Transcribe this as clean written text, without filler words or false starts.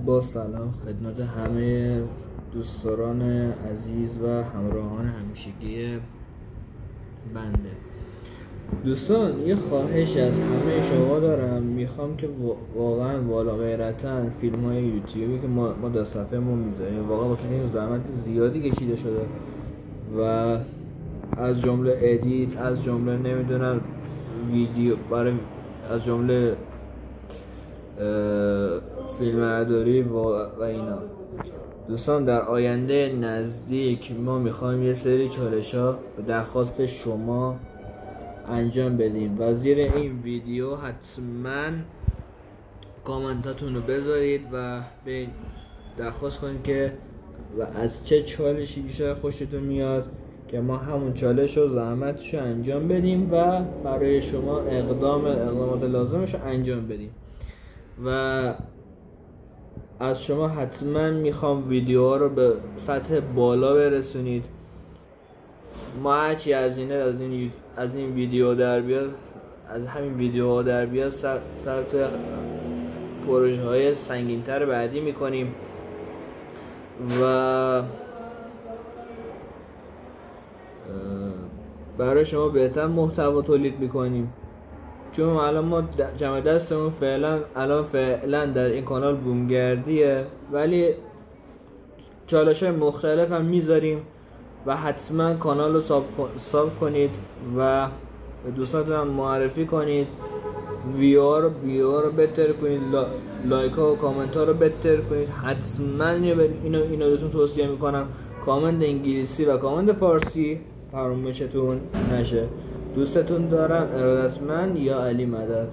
با سلام خدمت همه دوستداران عزیز و همراهان همیشگی بنده. دوستان، یه خواهش از همه شما دارم. میخوام که واقعا والا غیرتن فیلم های یوتیوبی که ما در صفحه ما میذاریم واقعا با این زحمت زیادی کشیده شده و از جمله ادیت، از جمله نمیدونم ویدیو برای، از جمله فیلم برداری و اینا. دوستان، در آینده نزدیک ما میخوایم یه سری چالش‌ها به درخواست شما انجام بدیم و زیر این ویدیو حتما کامنتاتون رو بذارید و به درخواست کنید که و از چه چالشی بیشتر خوشتون میاد که ما همون چالش و زحمتش رو انجام بدیم و برای شما اقدامات لازمش رو انجام بدیم. و از شما حتما میخوام ویدیوها رو به سطح بالا برسونید. ما هرچی از این ویدیو در بیاد، از همین ویدیوها در بیاد سمت پروژه های سنگین تر بعدی میکنیم و برای شما بهتر محتوا تولید میکنیم، چون الان ما جمع دستمون فعلا در این کانال بومگردیه، ولی چالش های مختلف هم میذاریم و حتما کانال رو ساب کنید و به دوستانتون هم معرفی کنید. ویو رو بهتر کنید، لایک ها و کامنت ها رو بهتر کنید. حتما اینو بهتون توصیه میکنم، کامنت انگلیسی و کامنت فارسی فراموشتون نشه. دوستتون دارم. ارادتمند، یا علی مدد.